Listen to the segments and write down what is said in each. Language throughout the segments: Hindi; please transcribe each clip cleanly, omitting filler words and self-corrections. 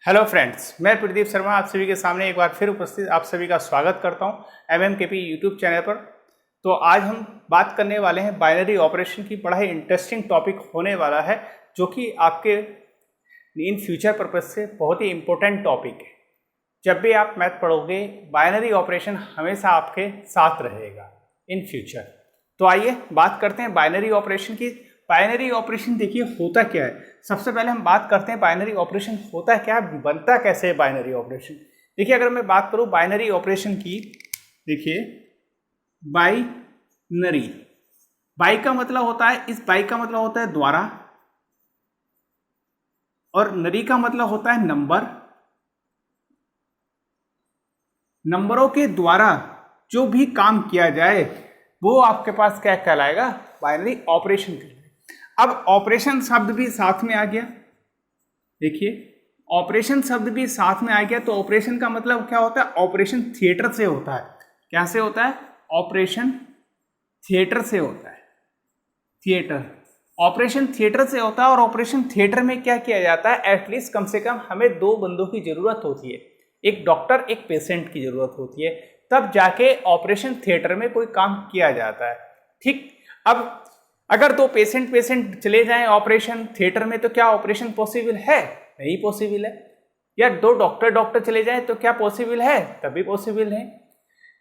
हेलो फ्रेंड्स, मैं प्रदीप शर्मा आप सभी के सामने एक बार फिर उपस्थित आप सभी का स्वागत करता हूं MMKP यूट्यूब चैनल पर। तो आज हम बात करने वाले हैं बाइनरी ऑपरेशन की। बड़ा ही इंटरेस्टिंग टॉपिक होने वाला है जो कि आपके इन फ्यूचर पर्पज से बहुत ही इम्पोर्टेंट टॉपिक है। जब भी आप मैथ पढ़ोगे बाइनरी ऑपरेशन हमेशा आपके साथ रहेगा इन फ्यूचर। तो आइए बात करते हैं बाइनरी ऑपरेशन की। बाइनरी ऑपरेशन देखिए होता क्या है। सबसे पहले हम बात करते हैं बाइनरी ऑपरेशन होता क्या है, बनता कैसे है बाइनरी ऑपरेशन। देखिए अगर मैं बात करूं बाइनरी ऑपरेशन की, देखिए बाइनरी, बाई का मतलब होता है, इस बाई का मतलब होता है द्वारा, और नरी का मतलब होता है नंबर। नंबरों के द्वारा जो भी काम किया जाए वो आपके पास क्या कहलाएगा, बाइनरी ऑपरेशन कहलाएगा। अब ऑपरेशन शब्द भी साथ में आ गया। देखिए ऑपरेशन शब्द भी साथ में आ गया तो ऑपरेशन का मतलब क्या होता है, ऑपरेशन थिएटर से होता है। क्या से होता है, ऑपरेशन थिएटर से होता है। थिएटर, ऑपरेशन थिएटर से होता है। और ऑपरेशन थिएटर में क्या किया जाता है, एटलीस्ट कम से कम हमें दो बंदों की जरूरत होती है, एक डॉक्टर एक पेशेंट की जरूरत होती है, तब जाके ऑपरेशन थिएटर में कोई काम किया जाता है। ठीक, अब अगर दो पेशेंट चले जाएं ऑपरेशन थिएटर में तो क्या ऑपरेशन पॉसिबल है, नहीं पॉसिबल है। या दो डॉक्टर चले जाएं तो क्या पॉसिबल है, तभी पॉसिबल है।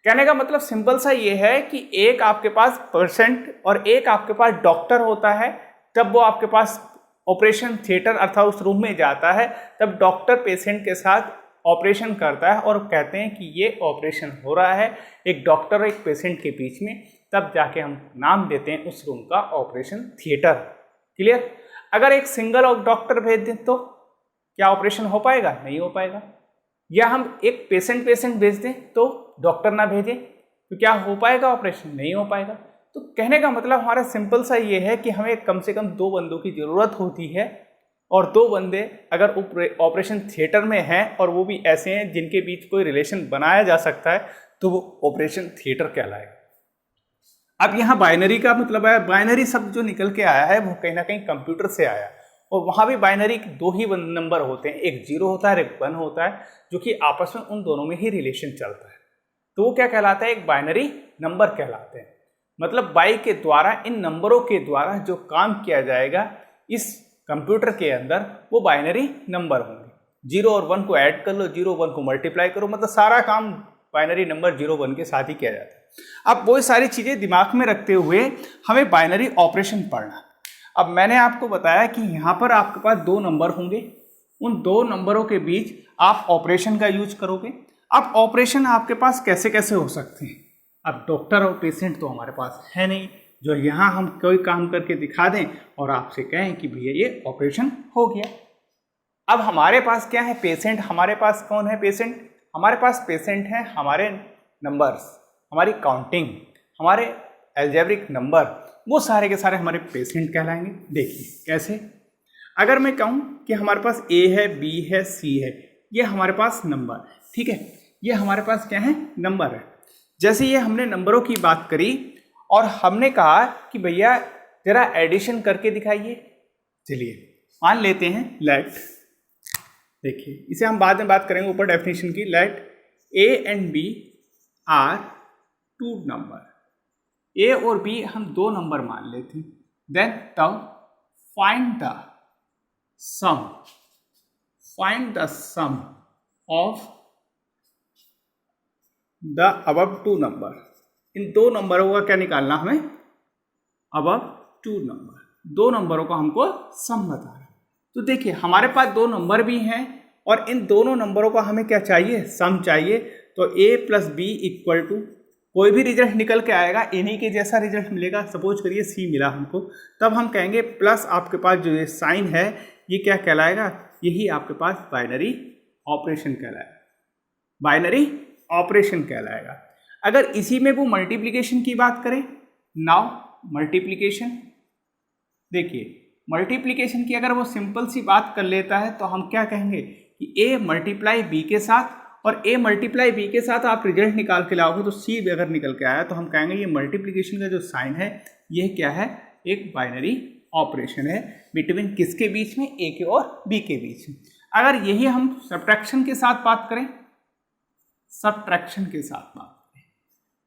कहने का मतलब सिंपल सा ये है कि एक आपके पास पेशेंट और एक आपके पास डॉक्टर होता है, तब वो आपके पास ऑपरेशन थिएटर अर्थात उस रूम में जाता है, तब डॉक्टर पेशेंट के साथ ऑपरेशन करता है और कहते हैं कि ये ऑपरेशन हो रहा है एक डॉक्टर और एक पेशेंट के बीच में, तब जाके हम नाम देते हैं उस रूम का ऑपरेशन थिएटर। क्लियर। अगर एक सिंगल डॉक्टर भेज दें तो क्या ऑपरेशन हो पाएगा, नहीं हो पाएगा। या हम एक पेशेंट भेज दें तो डॉक्टर ना भेजें तो क्या हो पाएगा, ऑपरेशन नहीं हो पाएगा। तो कहने का मतलब हमारा सिंपल सा ये है कि हमें कम से कम दो बंदों की जरूरत होती है, और दो बंदे अगर ऑपरेशन थिएटर में हैं और वो भी ऐसे हैं जिनके बीच कोई रिलेशन बनाया जा सकता है तो वो ऑपरेशन थिएटर कहलाएगा। अब यहाँ बाइनरी का मतलब है, बाइनरी शब्द जो निकल के आया है वो कहीं ना कहीं कंप्यूटर से आया, और वहाँ भी बाइनरी दो ही नंबर होते हैं, एक 0 होता है एक 1 होता है, जो कि आपस में उन दोनों में ही रिलेशन चलता है। तो वो क्या कहलाता है, एक बाइनरी नंबर कहलाते हैं। मतलब बाई के द्वारा, इन नंबरों के द्वारा जो काम किया जाएगा इस कंप्यूटर के अंदर वो बाइनरी नंबर होंगे। 0 और 1 को ऐड कर लो, 0 1 को मल्टीप्लाई करो, मतलब सारा काम बाइनरी नंबर 0 1 के साथ ही किया जाता है। अब वो सारी चीजें दिमाग में रखते हुए हमें बाइनरी ऑपरेशन पढ़ना। अब मैंने आपको बताया कि यहाँ पर आपके पास दो नंबर होंगे, उन दो नंबरों के बीच आप ऑपरेशन का यूज करोगे। अब ऑपरेशन आपके पास कैसे कैसे हो सकते हैं। अब डॉक्टर और पेशेंट तो हमारे पास है नहीं जो यहाँ हम कोई काम करके दिखा दें और आपसे कहें कि भैया ये ऑपरेशन हो गया। अब हमारे पास क्या है, पेशेंट। हमारे पास कौन है, पेशेंट। हमारे पास पेशेंट हैं हमारे नंबर्स, हमारी काउंटिंग, हमारे अलजेब्रिक नंबर, वो सारे के सारे हमारे पेशेंट कहलाएंगे। देखिए कैसे, अगर मैं कहूँ कि हमारे पास ए है, बी है, सी है, ये हमारे पास नंबर, ठीक है, ये हमारे पास क्या है, नंबर है। जैसे ये हमने नंबरों की बात करी और हमने कहा कि भैया जरा एडिशन करके दिखाइए। चलिए मान लेते हैं लेट, देखिए इसे हम बाद में बात करेंगे ऊपर डेफिनेशन की। Let A and B are two number, A और बी हम दो नंबर मान लेते हैं। देन तब find the sum of the above two number. इन दो नंबरों का क्या निकालना हमें, अबव टू नंबर, दो नंबरों का हमको सम बताना। तो देखिए हमारे पास दो नंबर भी हैं और इन दोनों नंबरों का हमें क्या चाहिए, सम चाहिए। तो a plus B equal to, कोई भी रिजल्ट निकल के आएगा इन्हीं के जैसा रिजल्ट मिलेगा। सपोज करिए सी मिला हमको, तब हम कहेंगे प्लस आपके पास जो ये साइन है ये क्या कहलाएगा, यही आपके पास बाइनरी ऑपरेशन कहलाएगा, बाइनरी ऑपरेशन कहलाएगा। अगर इसी में वो मल्टीप्लिकेशन की बात करें, नाउ मल्टीप्लिकेशन, देखिए मल्टीप्लिकेशन की अगर वो सिंपल सी बात कर लेता है तो हम क्या कहेंगे कि a मल्टीप्लाई बी के साथ, और a मल्टीप्लाई बी के साथ आप रिजल्ट निकाल के लाओगे तो c अगर निकल के आया तो हम कहेंगे ये मल्टीप्लिकेशन का जो साइन है ये क्या है, एक बाइनरी ऑपरेशन है बिटवीन किसके बीच में, a के और b के बीच में। अगर यही हम सब्ट्रैक्शन के साथ बात करें, सब्ट्रैक्शन के साथ बात करें,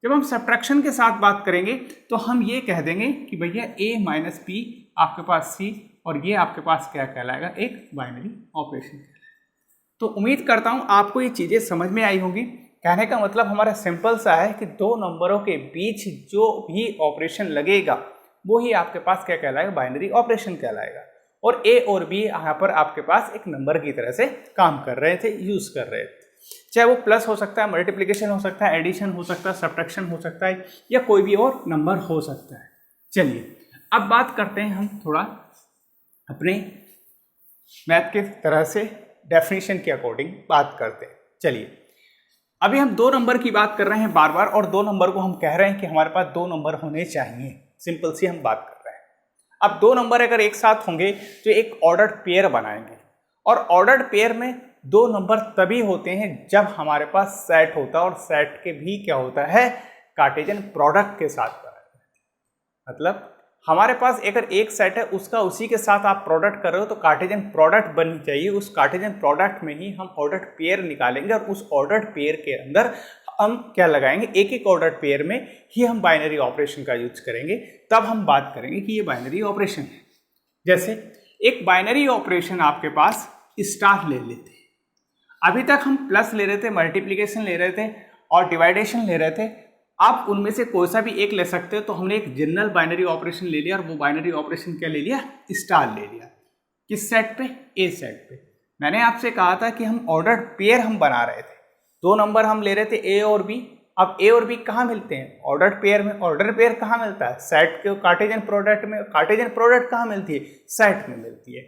जब हम सब्ट्रैक्शन के साथ बात करेंगे तो हम ये कह देंगे कि भैया a माइनस बी आपके पास c और ये आपके पास क्या कहलाएगा, एक बाइनरी ऑपरेशन कहलाएगा। तो उम्मीद करता हूँ आपको ये चीज़ें समझ में आई होंगी। कहने का मतलब हमारा सिंपल सा है कि दो नंबरों के बीच जो भी ऑपरेशन लगेगा वो ही आपके पास क्या कहलाएगा, बाइनरी ऑपरेशन कहलाएगा। और ए और बी यहाँ पर आपके पास एक नंबर की तरह से काम कर रहे थे, यूज़ कर रहे थे, चाहे वो प्लस हो सकता है, मल्टीप्लिकेशन हो सकता है, एडिशन हो सकता है, सब्ट्रैक्शन हो सकता है, या कोई भी और नंबर हो सकता है। चलिए अब बात करते हैं हम थोड़ा अपने मैथ के तरह से डेफिनेशन के अकॉर्डिंग बात करते हैं। चलिए अभी हम दो नंबर की बात कर रहे हैं बार बार, और दो नंबर को हम कह रहे हैं कि हमारे पास दो नंबर होने चाहिए, सिंपल सी हम बात कर रहे हैं। अब दो नंबर अगर एक साथ होंगे तो एक ऑर्डर्ड पेयर बनाएंगे, और ऑर्डर्ड पेयर में दो नंबर तभी होते हैं जब हमारे पास सेट होता है, और सेट के भी क्या होता है, कार्टेशियन प्रोडक्ट के साथ बनाते हैं। मतलब हमारे पास अगर एक सेट है उसका उसी के साथ आप प्रोडक्ट कर रहे हो तो कार्टेशियन प्रोडक्ट बननी चाहिए। उस कार्टेशियन प्रोडक्ट में ही हम ऑर्डर्ड पेयर निकालेंगे, और उस ऑर्डर्ड पेयर के अंदर हम क्या लगाएंगे, एक एक ऑर्डर्ड पेयर में ही हम बाइनरी ऑपरेशन का यूज करेंगे। तब हम बात करेंगे कि ये बाइनरी ऑपरेशन है। जैसे एक बाइनरी ऑपरेशन आपके पास स्टार ले लेते हैं, अभी तक हम प्लस ले रहे थे, मल्टीप्लिकेशन ले रहे थे और डिवाइडेशन ले रहे थे। आप उनमें से कोई सा भी एक ले सकते हो। तो हमने एक जनरल बाइनरी ऑपरेशन ले लिया, और वो बाइनरी ऑपरेशन क्या ले लिया, स्टार ले लिया। किस सेट पे, ए सेट पे। मैंने आपसे कहा था कि हम ऑर्डर्ड पेयर हम बना रहे थे, दो नंबर हम ले रहे थे ए और बी। अब ए और बी कहाँ मिलते हैं, ऑर्डर्ड पेयर में। ऑर्डर पेयर कहाँ मिलता है, सेट के कार्टेशियन प्रोडक्ट में। कार्टेशियन प्रोडक्ट कहाँ मिलती है, सेट में मिलती है।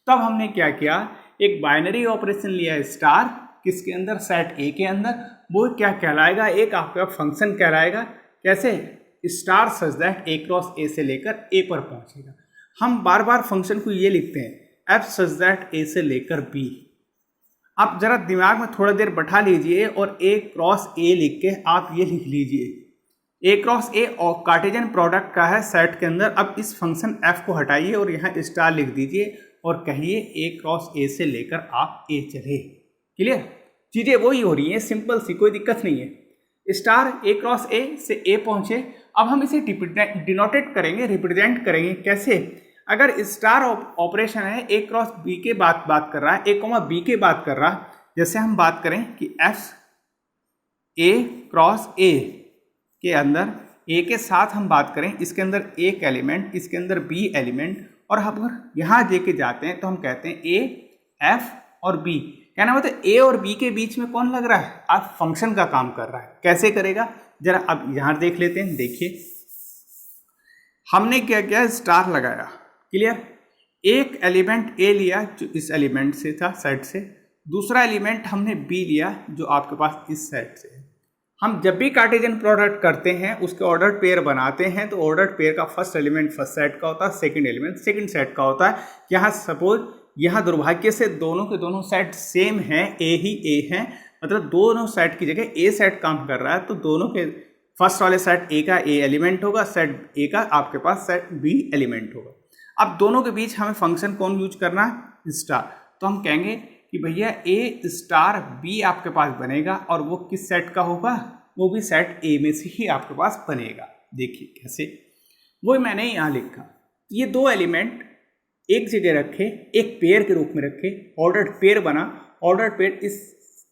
तब हमने क्या किया, एक बाइनरी ऑपरेशन लिया स्टार, किसके अंदर, सेट ए के अंदर। वो क्या कहलाएगा, एक आपका फंक्शन कहलाएगा। कैसे, star such that A cross ए से लेकर ए पर पहुंचेगा। हम बार बार फंक्शन को ये लिखते हैं, एफ सच दैट ए से लेकर बी। आप जरा दिमाग में थोड़ा देर बैठा लीजिए और ए क्रॉस ए लिख के आप ये लिख लीजिए, ए क्रॉस ए और कार्टेशियन प्रोडक्ट का है सेट के अंदर। अब इस फंक्शन एफ को हटाइए और यहाँ स्टार लिख दीजिए और कहिए ए क्रॉस ए से लेकर आप ए चले। क्लियर, चीज़ें वही हो रही हैं, सिंपल सी, कोई दिक्कत नहीं है। स्टार ए क्रॉस ए से ए पहुंचे। अब हम इसे डिनोटेट करेंगे, रिप्रेजेंट करेंगे। कैसे, अगर स्टार ऑपरेशन है ए क्रॉस बी के बात कर रहा है, ए कॉमा बी के बात कर रहा है। जैसे हम बात करें कि एफ ए क्रॉस ए के अंदर ए के साथ हम बात करें, इसके अंदर एक एलिमेंट, इसके अंदर बी एलिमेंट, और हम अगर यहाँ लेके जाते हैं तो हम कहते हैं ए एफ और बी। कहना मतलब ए और बी के बीच में कौन लग रहा है, आप फंक्शन का काम कर रहा है। कैसे करेगा, जरा अब यहां देख लेते हैं। देखिए हमने क्या किया, स्टार लगाया। क्लियर, एक एलिमेंट ए लिया जो इस एलिमेंट से था, सेट से। दूसरा एलिमेंट हमने बी लिया जो आपके पास इस सेट से है। हम जब भी कार्टेशियन प्रोडक्ट करते हैं, उसके ऑर्डर्ड पेयर बनाते हैं, तो ऑर्डर्ड पेयर का फर्स्ट एलिमेंट फर्स्ट सेट का होता है, सेकंड एलिमेंट सेकंड सेट का होता है। यहाँ सपोज यहाँ दुर्भाग्य से दोनों के दोनों सेट सेम हैं, ए ही ए हैं, मतलब दोनों सेट की जगह ए सेट काम कर रहा है। तो दोनों के फर्स्ट वाले सेट ए का ए एलिमेंट होगा, सेट ए का आपके पास सेट बी एलिमेंट होगा। अब दोनों के बीच हमें फंक्शन कौन यूज करना है, स्टार। तो हम कहेंगे कि भैया ए स्टार बी आपके पास बनेगा, और वो किस सेट का होगा, वो भी सेट ए में से ही आपके पास बनेगा। देखिए कैसे, वो मैंने यहाँ लिखा, ये दो एलिमेंट एक जगह रखे, एक पेयर के रूप में रखे, ऑर्डर्ड पेयर बना। ऑर्डर्ड पेयर इस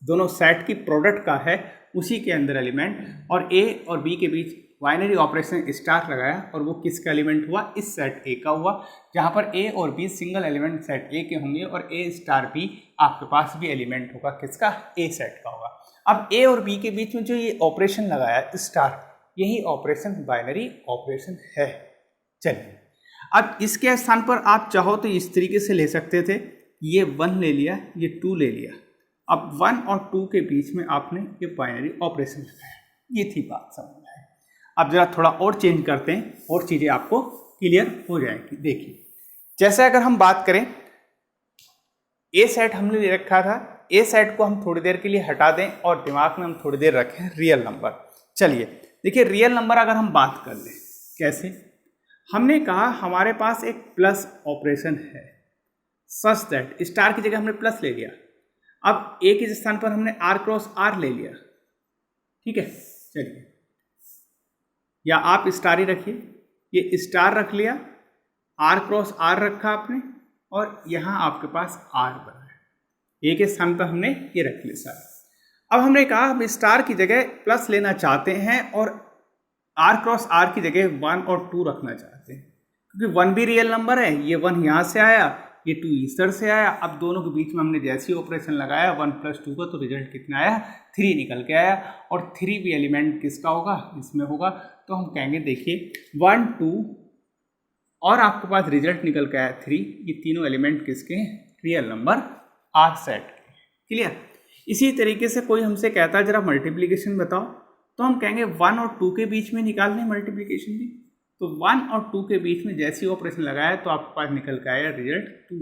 दोनों सेट की प्रोडक्ट का है, उसी के अंदर एलिमेंट, और ए और बी के बीच बाइनरी ऑपरेशन स्टार लगाया, और वो किसका एलिमेंट हुआ, इस सेट ए का हुआ, जहाँ पर ए और B single element set A के होंगे, और ए स्टार बी आपके पास भी एलिमेंट होगा, किसका, ए सेट का होगा। अब ए और बी के बीच में जो ये ऑपरेशन लगाया स्टार, यही ऑपरेशन बाइनरी ऑपरेशन है। चलिए अब इसके स्थान पर आप चाहो तो इस तरीके से ले सकते थे, ये 1 ले लिया, ये 2 ले लिया। अब 1 और 2 के बीच में आपने ये बाइनरी ऑपरेशन लगाया, ये थी बात, समझ में आए। अब जरा थोड़ा और चेंज करते हैं और चीज़ें आपको क्लियर हो जाएंगी। देखिए जैसे अगर हम बात करें, ए सेट हमने ले रखा था, ए सेट को हम थोड़ी देर के लिए हटा दें और दिमाग में हम थोड़ी देर रखें रियल नंबर। चलिए देखिए, रियल नंबर अगर हम बात कर लें, कैसे, हमने कहा हमारे पास एक प्लस ऑपरेशन है, सच दैट स्टार की जगह हमने प्लस ले लिया, अब ए के स्थान पर हमने आर क्रॉस आर ले लिया, ठीक है। चलिए, या आप स्टार ही रखिए, ये स्टार रख लिया, आर क्रॉस आर रखा आपने, और यहाँ आपके पास आर बना है, ए के स्थान पर हमने ये रख लिया सारा। अब हमने कहा हम स्टार की जगह प्लस लेना चाहते हैं और आर क्रॉस आर की जगह 1 और 2 रखना चाहते हैं, क्योंकि 1 भी रियल नंबर है, ये 1 यहाँ से आया, ये 2 इधर से आया। अब दोनों के बीच में हमने जैसे ही ऑपरेशन लगाया 1 + 2 का, तो रिजल्ट कितना आया, 3 निकल के आया। और 3 भी एलिमेंट किसका होगा, इसमें होगा। तो हम कहेंगे देखिए 1 2 और आपके पास रिजल्ट निकल के आया 3, ये तीनों एलिमेंट किसके हैं, real number R set. Clear. इसी तरीके से कोई हमसे कहता है जरा मल्टीप्लिकेशन बताओ, तो हम कहेंगे 1 और 2 के बीच में निकालने मल्टीप्लिकेशन भी, तो 1 और 2 के बीच में जैसे ही ऑपरेशन लगाया तो आपके पास निकल के आया रिजल्ट 2।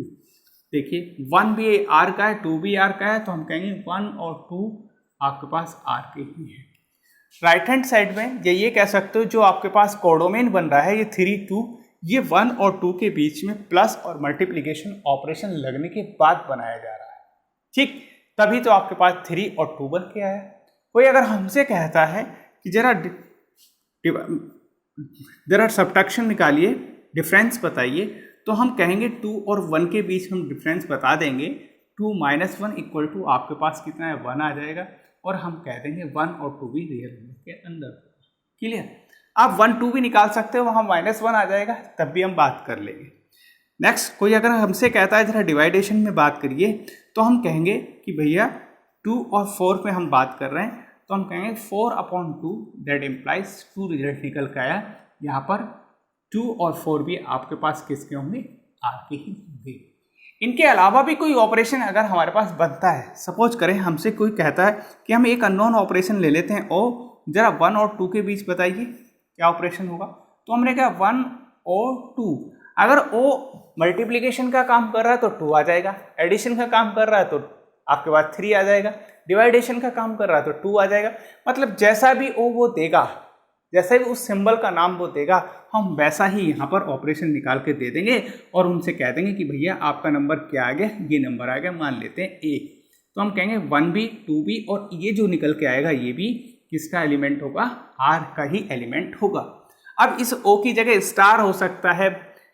देखिए 1 भी आर का है, 2 भी आर का है, तो हम कहेंगे 1 और 2 आपके पास आर के ही है। राइट हैंड साइड में ये कह सकते हो जो आपके पास कोडोमेन बन रहा है, ये 3 2, ये 1 और 2 के बीच में प्लस और मल्टीप्लिकेशन ऑपरेशन लगने के बाद बनाया जा रहा है, ठीक। तभी तो आपके पास 3 और 2 बन के आया। कोई अगर हमसे कहता है कि जरा सब्ट्रैक्शन निकालिए, डिफरेंस बताइए, तो हम कहेंगे 2 और 1 के बीच हम डिफरेंस बता देंगे। 2 - 1 = आपके पास कितना है, 1 आ जाएगा, और हम कह देंगे 1 और 2 भी रियल नंबर के अंदर। क्लियर। आप 1 2 भी निकाल सकते हो, वहाँ -1 आ जाएगा, तब भी हम बात कर लेंगे। नेक्स्ट, कोई अगर हमसे कहता है जरा डिवाइडेशन में बात करिए, तो हम कहेंगे कि भैया 2 और 4 में हम बात कर रहे हैं, तो हम कहेंगे 4/2 दैट इम्प्लाइज 2 रिजल्ट निकल के आया। यहाँ पर 2 और 4 भी आपके पास किसके होंगे, आर के ही होंगे। इनके अलावा भी कोई ऑपरेशन अगर हमारे पास बनता है, सपोज करें हमसे कोई कहता है कि हम एक अननोन ऑपरेशन ले लेते हैं, ओ जरा 1 और 2 के बीच बताइए क्या ऑपरेशन होगा, तो हमने कहा 1 और 2, अगर ओ मल्टीप्लिकेशन का काम कर रहा है तो 2 आ जाएगा, एडिशन का काम कर रहा है तो आपके पास 3 आ जाएगा, डिवाइडेशन का काम कर रहा है तो 2 आ जाएगा। मतलब जैसा भी ओ वो देगा, जैसा भी उस सिंबल का नाम वो देगा, हम वैसा ही यहाँ पर ऑपरेशन निकाल के दे देंगे और उनसे कह देंगे कि भैया आपका नंबर क्या आ गया, ये नंबर आ गया, मान लेते हैं ए, तो हम कहेंगे 1 भी 2 भी, और ये जो निकल के आएगा ये भी किसका एलिमेंट होगा, आर का ही एलिमेंट होगा। अब इस ओ की जगह स्टार हो सकता है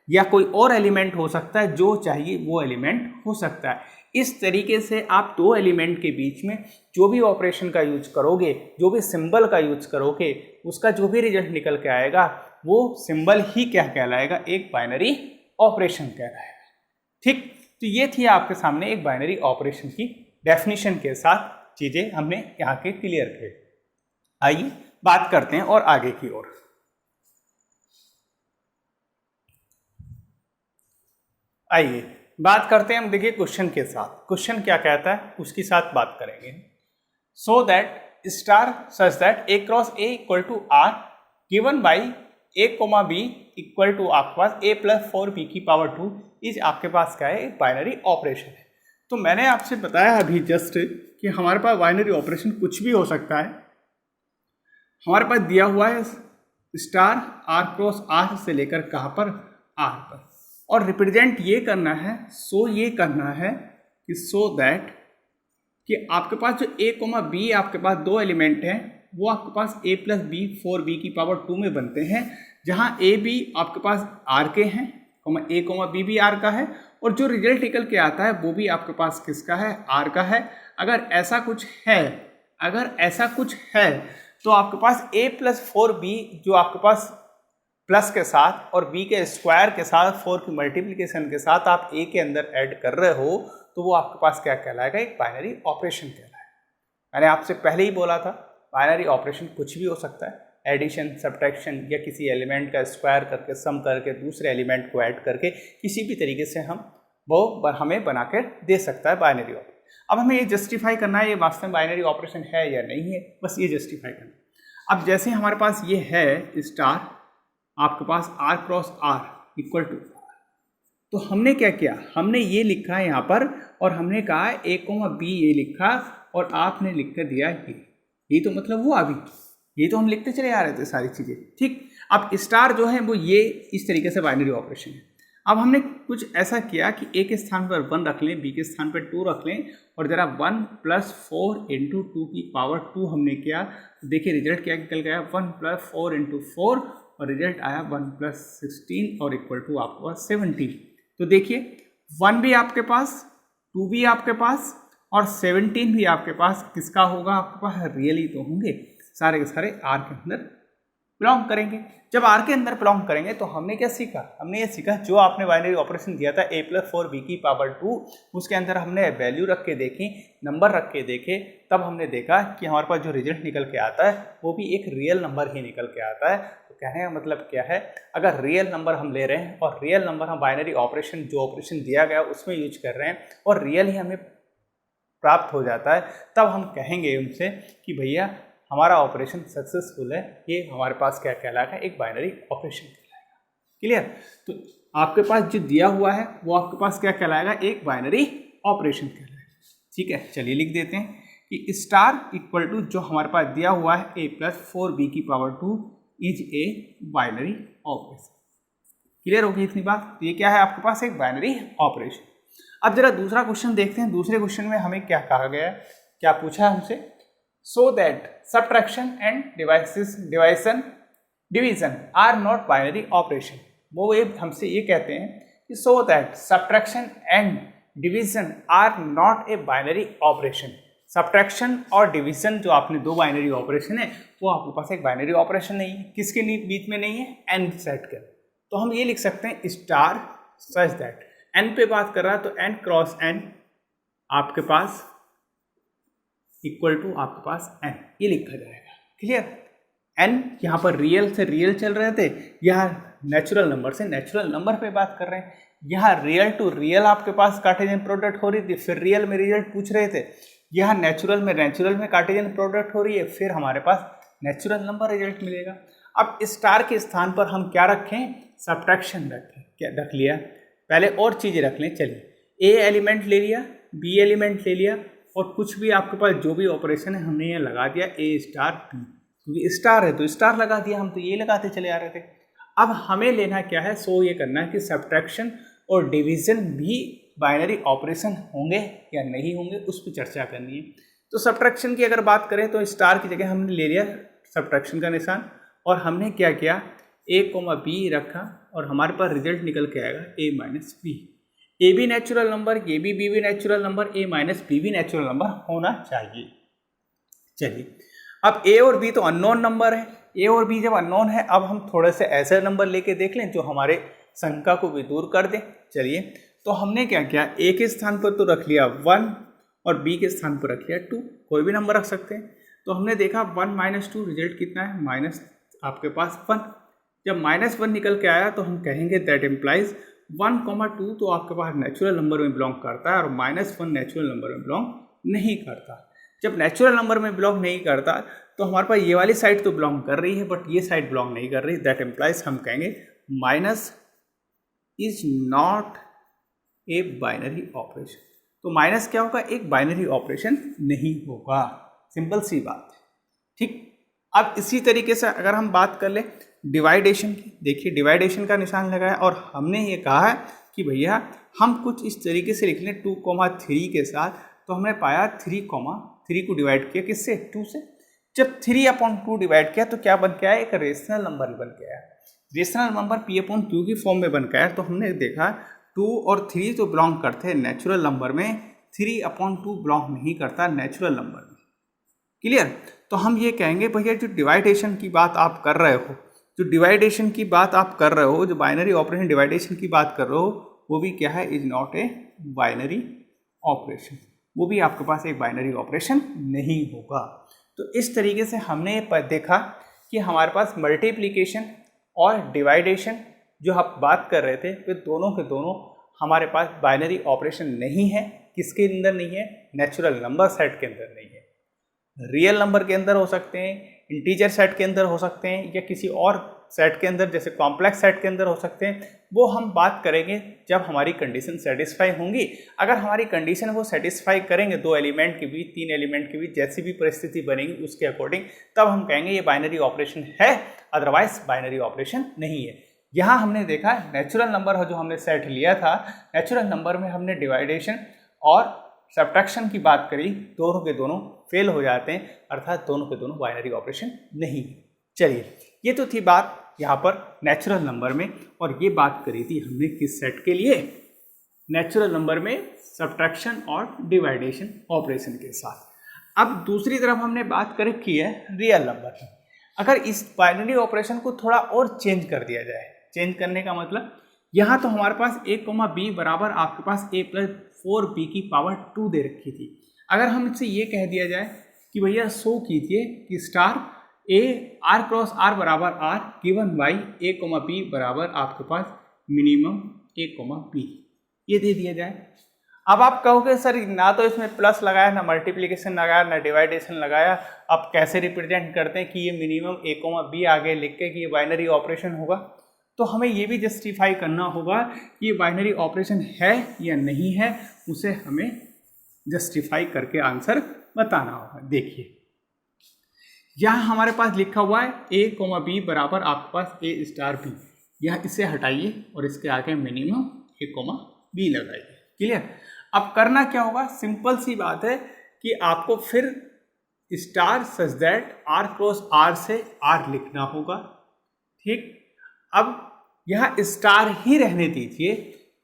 या कोई और एलिमेंट हो सकता है, जो चाहिए वो एलिमेंट हो सकता है। इस तरीके से आप 2 एलिमेंट के बीच में जो भी ऑपरेशन का यूज करोगे, जो भी सिंबल का यूज करोगे, उसका जो भी रिजल्ट निकल के आएगा वो सिंबल ही क्या कहलाएगा, एक बाइनरी ऑपरेशन कहलाएगा। ठीक, तो ये थी आपके सामने एक बाइनरी ऑपरेशन की डेफिनेशन के साथ चीजें हमने यहाँ के क्लियर की। आइए बात करते हैं और आगे की ओर। आइए बात करते हैं हम, देखिए क्वेश्चन के साथ, क्वेश्चन क्या कहता है उसके साथ बात करेंगे। सो that star such that a cross a = r given by a, b = आपके पास a+4b² इज आपके पास क्या है, एक बाइनरी ऑपरेशन है। तो मैंने आपसे बताया अभी जस्ट कि हमारे पास बाइनरी ऑपरेशन कुछ भी हो सकता है। हमारे पास दिया हुआ है स्टार r क्रॉस r से लेकर कहाँ पर, r पर, और रिप्रेजेंट ये करना है, ये करना है कि सो दैट कि आपके पास जो a, b आपके पास 2 एलिमेंट हैं, वो आपके पास a+b 4b² में बनते हैं, जहाँ a b आपके पास r के हैं, a, b भी r का है, और जो रिजल्ट निकल के आता है वो भी आपके पास किसका है, r का है। अगर ऐसा कुछ है तो आपके पास a+4b जो आपके पास प्लस के साथ और b के स्क्वायर के साथ 4 की मल्टीप्लिकेशन के साथ आप a के अंदर ऐड कर रहे हो, तो वो आपके पास क्या कहलाएगा, एक बाइनरी ऑपरेशन कहलाएगा। मैंने आपसे पहले ही बोला था बाइनरी ऑपरेशन कुछ भी हो सकता है, एडिशन, सब्ट्रैक्शन, या किसी एलिमेंट का स्क्वायर करके, सम करके, दूसरे एलिमेंट को ऐड करके, किसी भी तरीके से वो हमें बना कर दे सकता है बाइनरी ऑपरेशन। अब हमें ये जस्टिफाई करना है ये वास्तव में बाइनरी ऑपरेशन है या नहीं है, बस ये जस्टिफाई करना। अब जैसे हमारे पास ये है स्टार, आपके पास r क्रॉस r = तो हमने क्या किया, हमने ये लिखा है यहाँ पर, और हमने कहा a, b ये लिखा, और आपने लिख कर दिया ये तो मतलब हुआ, अभी ये तो हम लिखते चले आ रहे थे सारी चीज़ें। ठीक, अब स्टार जो है वो ये इस तरीके से बाइनरी ऑपरेशन है। अब हमने कुछ ऐसा किया कि ए के स्थान पर 1 रख लें, बी के स्थान पर 2 रख लें और जरा 1 + 4 × 2 की पावर 2 हमने किया। देखिए रिजल्ट क्या निकल गया, 1 + 4 × 4 और रिजल्ट आया 1 + 16 और इक्वल टू आपके पास 17। तो देखिए 1 भी आपके पास, 2 भी आपके पास और 17 भी आपके पास किसका होगा, आपके पास रियल ही तो होंगे, सारे के सारे आर के अंदर बिलोंग करेंगे। जब आर के अंदर बिलोंग करेंगे तो हमने क्या सीखा, हमने ये सीखा जो आपने बाइनरी ऑपरेशन दिया था a + 4b की पावर 2, उसके अंदर हमने वैल्यू रख के देखी, नंबर रख के देखे, तब हमने देखा कि हमारे पास जो रिजल्ट निकल के आता है वो भी एक रियल नंबर ही निकल के आता है। तो कहने का मतलब क्या है, अगर रियल नंबर हम ले रहे हैं और रियल नंबर हम बाइनरी ऑपरेशन जो ऑपरेशन दिया गया उसमें यूज कर रहे हैं और रियल ही हमें प्राप्त हो जाता है, तब हम कहेंगे उनसे कि भैया हमारा ऑपरेशन सक्सेसफुल है, ये हमारे पास क्या कहलाएगा, एक बाइनरी ऑपरेशन कहलाएगा। क्लियर। तो आपके पास जो दिया हुआ है वो आपके पास क्या कहलाएगा, एक बाइनरी ऑपरेशन कहलाएगा। ठीक है, चलिए लिख देते हैं कि स्टार इक्वल टू जो हमारे पास दिया हुआ है a + 4b की power 2 is a binary operation. Clear होगी इतनी बात। तो ये क्या है आपके पास, एक बाइनरी ऑपरेशन। अब जरा दूसरा क्वेश्चन देखते हैं। दूसरे क्वेश्चन में हमें क्या कहा गया है, क्या पूछा हमसे, so that subtraction and division are not binary operation। वो ये हमसे ये कहते हैं कि so that subtraction and division are not a binary operation। Subtraction और डिवीजन जो आपने दो बाइनरी ऑपरेशन है वो आपके पास एक बाइनरी ऑपरेशन नहीं है। किसके बीच में नहीं है, एन सेट कर। तो हम ये लिख सकते हैं स्टार सच दैट, एन पे बात कर रहा है तो एन क्रॉस एन आपके पास इक्वल टू आपके पास एन, ये लिखा जाएगा। क्लियर। एन यहाँ पर रियल से रियल चल रहे थे, यहाँ नेचुरल नंबर से नेचुरल नंबर पे बात कर रहे हैं। यहाँ रियल टू रियल आपके पास कार्टेशियन प्रोडक्ट हो रही थी, फिर रियल में रिजल्ट पूछ रहे थे। यहाँ नेचुरल में कार्टेशियन प्रोडक्ट हो रही है, फिर हमारे पास नेचुरल नंबर रिजल्ट मिलेगा। अब स्टार के स्थान पर हम क्या रखें, सब्ट्रैक्शन रखें। क्या रख लिया, पहले और चीज़ें रख लें। चलिए ए एलिमेंट ले लिया, बी एलिमेंट ले लिया और कुछ भी आपके पास जो भी ऑपरेशन है हमने ये लगा दिया ए स्टार बी, क्योंकि स्टार है तो स्टार लगा दिया, हम तो ये लगाते चले आ रहे थे। अब हमें लेना क्या है, सो ये करना है कि सब्ट्रैक्शन और डिवीजन भी बाइनरी ऑपरेशन होंगे या नहीं होंगे, उस पर चर्चा करनी है। तो सब्ट्रैक्शन की अगर बात करें तो स्टार की जगह हमने ले लिया सब्ट्रैक्शन का निशान और हमने क्या किया, ए कोमा बी रखा और हमारे पास रिजल्ट निकल के आएगा ए माइनस बी। ए भी natural number, A B B भी natural number, A minus B भी नेचुरल नंबर होना चाहिए। चलिए अब ए और बी तो अननोन नंबर है, ए और बी जब अननोन है अब हम थोड़े से ऐसे नंबर लेके देख लें जो हमारे शंका को भी दूर कर दें। चलिए तो हमने क्या किया, ए के स्थान पर तो रख लिया 1 और बी के स्थान पर रख लिया 2, कोई भी नंबर रख सकते हैं। तो हमने देखा 1 - 2 रिजल्ट कितना है, माइनस आपके पास 1। जब -1 निकल के आया तो हम कहेंगे दैट इम्प्लाइज 1, 2 तो आपके पास नेचुरल नंबर में बिलोंग करता है और -1 नेचुरल नंबर में बिलोंग नहीं करता। जब नेचुरल नंबर में बिलोंग नहीं करता तो हमारे पास ये वाली साइड तो बिलोंग कर रही है बट ये साइड बिलोंग नहीं कर रही। दैट इम्प्लाइज हम कहेंगे minus is not a binary operation. तो माइनस क्या होगा, एक बाइनरी ऑपरेशन नहीं होगा। सिंपल सी बात है। ठीक। अब इसी तरीके से अगर हम बात कर ले डिवाइडेशन की, देखिए डिवाइडेशन का निशान लगाया और हमने ये कहा है कि भैया हम कुछ इस तरीके से लिख लें 2,3 के साथ। तो हमने पाया 3 को डिवाइड किया किससे, 2 से। जब 3/2 डिवाइड किया तो क्या बन के आया, एक रेशनल नंबर बन के आया। रेशनल नंबर p/2 की फॉर्म में बन के आया। तो हमने देखा 2 और 3 तो बिलोंग करते हैं नेचुरल नंबर में, 3/2 बिलोंग नहीं करता नेचुरल नंबर में। क्लियर। तो हम ये कहेंगे भैया जो डिवाइडेशन की बात आप कर रहे हो, जो बाइनरी ऑपरेशन डिवाइडेशन की बात कर रहे हो, वो भी क्या है, is not a binary operation. वो भी आपके पास एक बाइनरी ऑपरेशन नहीं होगा। तो इस तरीके से हमने ये देखा कि हमारे पास मल्टीप्लिकेशन और डिवाइडेशन जो हम बात कर रहे थे वे दोनों के दोनों हमारे पास बाइनरी ऑपरेशन नहीं है। किसके अंदर नहीं है, नेचुरल नंबर सेट के अंदर नहीं है। रियल नंबर के अंदर हो सकते हैं, इंटीजर सेट के अंदर हो सकते हैं या किसी और सेट के अंदर जैसे कॉम्प्लेक्स सेट के अंदर हो सकते हैं। वो हम बात करेंगे जब हमारी कंडीशन सेटिस्फाई होंगी। अगर हमारी कंडीशन वो सेटिस्फाई करेंगे 2 एलिमेंट के बीच, 3 एलिमेंट के बीच, जैसी भी परिस्थिति बनेगी उसके अकॉर्डिंग, तब हम कहेंगे ये बाइनरी ऑपरेशन है, अदरवाइज बाइनरी ऑपरेशन नहीं है। यहाँ हमने देखा नेचुरल नंबर जो हमने सेट लिया था, नेचुरल नंबर में हमने डिवाइडेशन और सब्ट्रैक्शन की बात करी, दोनों के दोनों फेल हो जाते हैं, अर्थात दोनों के दोनों बाइनरी ऑपरेशन नहीं। चलिए, ये तो थी बात यहाँ पर नेचुरल नंबर में, और ये बात करी थी हमने किस सेट के लिए, नेचुरल नंबर में सब्ट्रैक्शन और डिवाइडेशन ऑपरेशन के साथ। अब दूसरी तरफ हमने बात कर की है रियल नंबर की। अगर इस बाइनरी ऑपरेशन को थोड़ा और चेंज कर दिया जाए, चेंज करने का मतलब यहाँ तो हमारे पास a, b बराबर आपके पास a + 4b की पावर 2 दे रखी थी। अगर हम इससे ये कह दिया जाए कि भैया शो कीजिए कि star a r cross r बराबर r given by a, b बराबर आपके पास मिनिमम a, b, ये दे दिया जाए। अब आप कहोगे सर ना तो इसमें प्लस लगाया, ना मल्टीप्लिकेशन लगाया, ना डिवाइडेशन लगाया, अब कैसे रिप्रेजेंट करते हैं कि ये मिनिमम a, b आगे लिख के कि ये बाइनरी ऑपरेशन होगा। तो हमें ये भी जस्टिफाई करना होगा कि ये बाइनरी ऑपरेशन है या नहीं है, उसे हमें जस्टिफाई करके आंसर बताना होगा। देखिए यहाँ हमारे पास लिखा हुआ है a, b बराबर आपके पास a स्टार b, यह इसे हटाइए और इसके आगे मिनिमम a, b लगाइए। क्लियर। अब करना क्या होगा, सिंपल सी बात है कि आपको फिर star such that r cross r से r लिखना होगा। ठीक, अब यहाँ स्टार ही रहने दीजिए।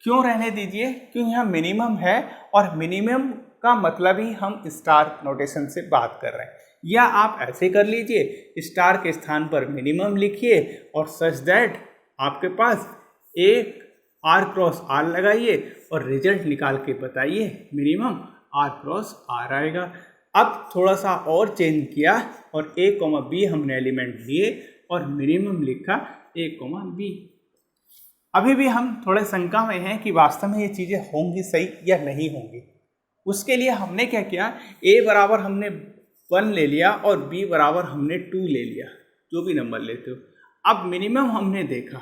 क्यों रहने दीजिए, क्यों यहाँ मिनिमम है और मिनिमम का मतलब ही हम स्टार नोटेशन से बात कर रहे हैं। या आप ऐसे कर लीजिए, स्टार के स्थान पर मिनिमम लिखिए और सच दैट आपके पास एक r क्रॉस r लगाइए और रिजल्ट निकाल के बताइए मिनिमम r क्रॉस r आएगा। अब थोड़ा सा और चेंज किया और a, b हमने एलिमेंट लिए और मिनिमम लिखा a, b। अभी भी हम थोड़े शंका में हैं कि वास्तव में ये चीज़ें होंगी सही या नहीं होंगी। उसके लिए हमने क्या किया, a बराबर हमने 1 ले लिया और b बराबर हमने 2 ले लिया, जो भी नंबर लेते हो। अब मिनिमम हमने देखा,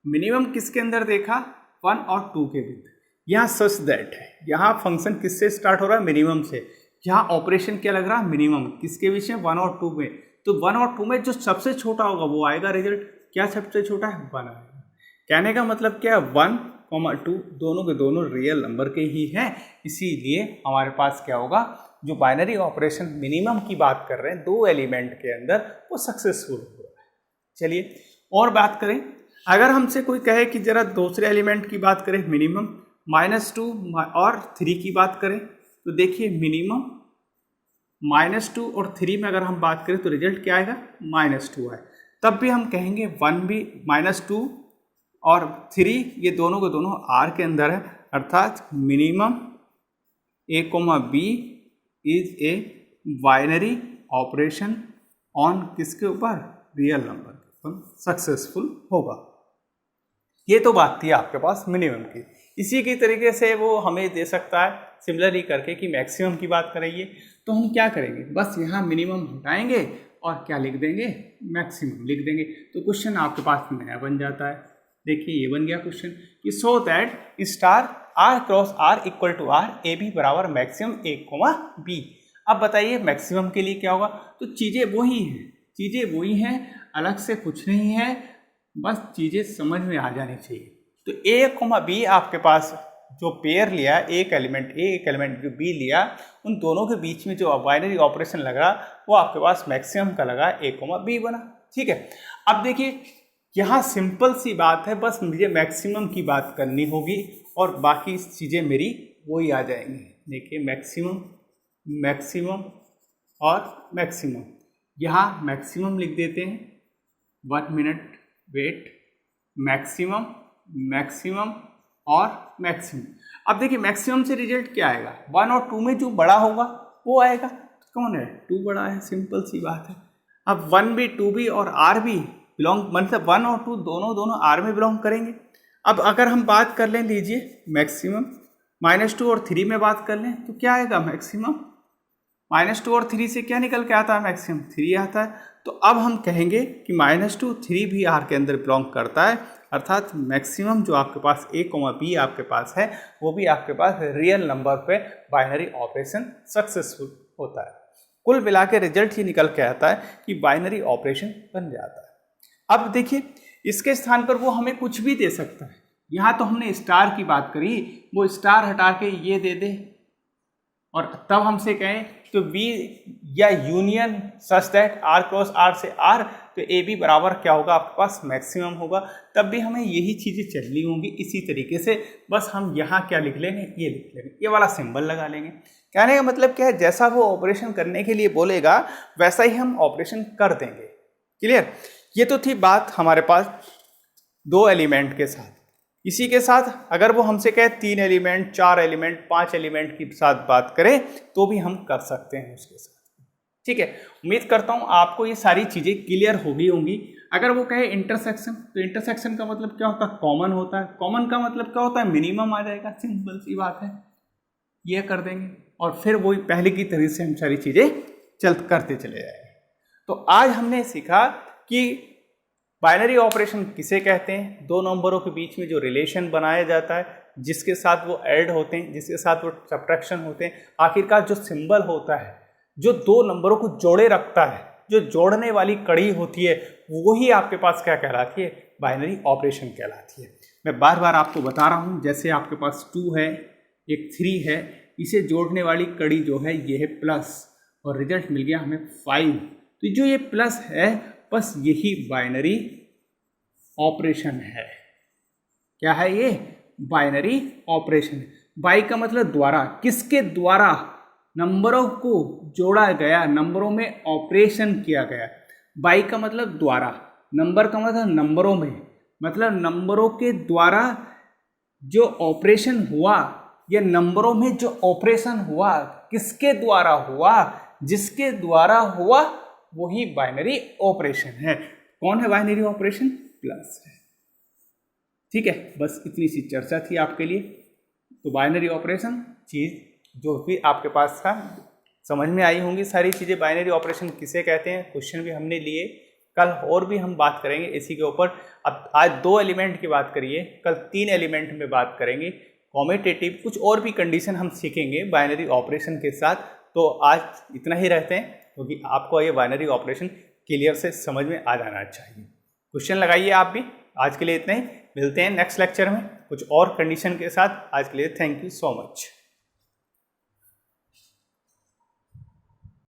मिनिमम किसके अंदर देखा, 1 और 2 के बीच। यहाँ सच दैट है, यहाँ फंक्शन किससे स्टार्ट हो रहा है, मिनिमम से। यहाँ ऑपरेशन क्या लग रहा है, मिनिमम किसके बीच में, 1 और 2 में। तो 1 और 2 में जो सबसे छोटा होगा वो आएगा रिजल्ट। क्या सबसे छोटा है, 1 आएगा। कहने का मतलब क्या है, 1, 2 दोनों के दोनों रियल नंबर के ही हैं, इसीलिए हमारे पास क्या होगा, जो बाइनरी ऑपरेशन मिनिमम की बात कर रहे हैं 2 एलिमेंट के अंदर, वो सक्सेसफुल हो रहा है। चलिए और बात करें, अगर हमसे कोई कहे कि जरा दूसरे एलिमेंट की बात करें, मिनिमम -2 और 3 की बात करें, तो देखिए मिनिमम -2 और 3 में अगर हम बात करें तो रिजल्ट क्या आएगा, -2 आए। तब भी हम कहेंगे 1 भी -2 और 3 ये दोनों के दोनों R के अंदर है, अर्थात minimum a, b is a binary operation on किसके ऊपर, रियल नंबर के ऊपर सक्सेसफुल होगा। ये तो बात थी आपके पास मिनिमम की। इसी की तरीके से वो हमें दे सकता है सिमिलरली करके कि मैक्सिमम की बात करेंगे, तो हम क्या करेंगे, बस यहाँ मिनिमम हटाएंगे और क्या लिख देंगे, मैक्सिमम लिख देंगे। तो क्वेश्चन आपके पास नया बन जाता है। देखिए ये बन गया क्वेश्चन कि so that star r cross r equal to r A B बराबर मैक्सिमम a, b। अब बताइए मैक्सिमम के लिए क्या होगा, तो चीज़ें वही हैं, चीज़ें वही हैं, अलग से कुछ नहीं है, बस चीज़ें समझ में आ जानी चाहिए। तो a, b आपके पास जो पेयर लिया, एक एलिमेंट a एक एलिमेंट b लिया, उन दोनों के बीच में जो बाइनरी ऑपरेशन लगा वो आपके पास मैक्सिमम का लगा, a, b बना। ठीक है, अब देखिए यहाँ सिंपल सी बात है, बस मुझे मैक्सिमम की बात करनी होगी और बाकी चीज़ें मेरी वही आ जाएंगी। देखिए मैक्सिमम, मैक्सिमम और मैक्सिमम, यहाँ मैक्सिमम लिख देते हैं, 1 मिनट वेट, मैक्सिमम, मैक्सिमम और मैक्सिमम। अब देखिए मैक्सिमम से रिजल्ट क्या आएगा, 1 और 2 में जो बड़ा होगा वो आएगा। तो कौन है, 2 बड़ा है, सिंपल सी बात है। अब 1 भी 2 भी और r भी बिलोंग, मतलब 1 और 2 दोनों R में बिलोंग करेंगे। अब अगर हम बात कर लें, लीजिए मैक्सिमम -2 और 3 में बात कर लें तो क्या आएगा, मैक्सिमम -2 और 3 से क्या निकल के आता है, मैक्सिमम 3 आता है। तो अब हम कहेंगे कि -2 3 भी R के अंदर बिलोंग करता है, अर्थात मैक्सिमम जो आपके पास a, b आपके पास है वो भी आपके पास रियल नंबर पे बाइनरी ऑपरेशन सक्सेसफुल होता है। कुल मिला के रिजल्ट ही निकल के आता है कि बाइनरी ऑपरेशन बन जाता है। अब देखिए इसके स्थान पर वो हमें कुछ भी दे सकता है। यहाँ तो हमने स्टार की बात करी, वो स्टार हटा के ये दे दे और तब हमसे कहें तो बी या union such that R cross R से आर, तो ए बी बराबर क्या होगा आपके पास मैक्सिमम होगा। तब भी हमें यही चीज़ें चलनी होंगी इसी तरीके से, बस हम यहाँ क्या लिख लेंगे, ये लिख लेंगे, ये वाला सिंबल लगा लेंगे। कहने का मतलब क्या है, जैसा वो ऑपरेशन करने के लिए बोलेगा वैसा ही हम ऑपरेशन कर देंगे। क्लियर। ये तो थी बात हमारे पास 2 एलिमेंट के साथ। इसी के साथ अगर वो हमसे कहे 3 एलिमेंट, 4 एलिमेंट, 5 एलिमेंट की साथ बात करें तो भी हम कर सकते हैं उसके साथ। ठीक है, उम्मीद करता हूँ आपको ये सारी चीज़ें क्लियर हो गई होंगी। अगर वो कहे इंटरसेक्शन, तो इंटरसेक्शन का मतलब क्या होता है, कॉमन होता है। कॉमन का मतलब क्या होता है, मिनिमम आ जाएगा, सिंपल सी बात है, ये कर देंगे और फिर वही पहले की तरह से हम सारी चीज़ें करते चले जाएंगे। तो आज हमने सीखा कि बाइनरी ऑपरेशन किसे कहते हैं, 2 नंबरों के बीच में जो रिलेशन बनाया जाता है, जिसके साथ वो ऐड होते हैं, जिसके साथ वो सब्ट्रैक्शन होते हैं। आखिरकार जो सिंबल होता है जो 2 नंबरों को जोड़े रखता है, जो जोड़ने वाली कड़ी होती है, वही आपके पास क्या कहलाती है, बाइनरी ऑपरेशन कहलाती है। मैं बार बार आपको बता रहा हूँ, जैसे आपके पास 2 है, एक 3 है, इसे जोड़ने वाली कड़ी जो है ये है प्लस, और रिजल्ट मिल गया हमें 5। तो जो ये प्लस है बस यही बाइनरी ऑपरेशन है। क्या है ये, बाइनरी ऑपरेशन। बाई का मतलब द्वारा, किसके द्वारा, नंबरों को जोड़ा गया, नंबरों में ऑपरेशन किया गया। बाई का मतलब द्वारा, नंबर का मतलब नंबरों में, मतलब नंबरों के द्वारा जो ऑपरेशन हुआ, या नंबरों में जो ऑपरेशन हुआ, किसके द्वारा हुआ, जिसके द्वारा हुआ वही बाइनरी ऑपरेशन है। कौन है बाइनरी ऑपरेशन, प्लस है। ठीक है, बस इतनी सी चर्चा थी आपके लिए। तो बाइनरी ऑपरेशन चीज़ जो भी आपके पास था, समझ में आई होंगी सारी चीज़ें। बाइनरी ऑपरेशन किसे कहते हैं, क्वेश्चन भी हमने लिए, कल और भी हम बात करेंगे इसी के ऊपर। अब आज 2 एलिमेंट की बात करिए, कल 3 एलिमेंट में बात करेंगे। कॉमेटेटिव कुछ और भी कंडीशन हम सीखेंगे बाइनरी ऑपरेशन के साथ। तो आज इतना ही रहते हैं, क्योंकि आपको ये बाइनरी ऑपरेशन क्लियर से समझ में आ जाना चाहिए। क्वेश्चन लगाइए आप भी। आज के लिए इतना ही, मिलते हैं नेक्स्ट लेक्चर में कुछ और कंडीशन के साथ। आज के लिए थैंक यू सो मच।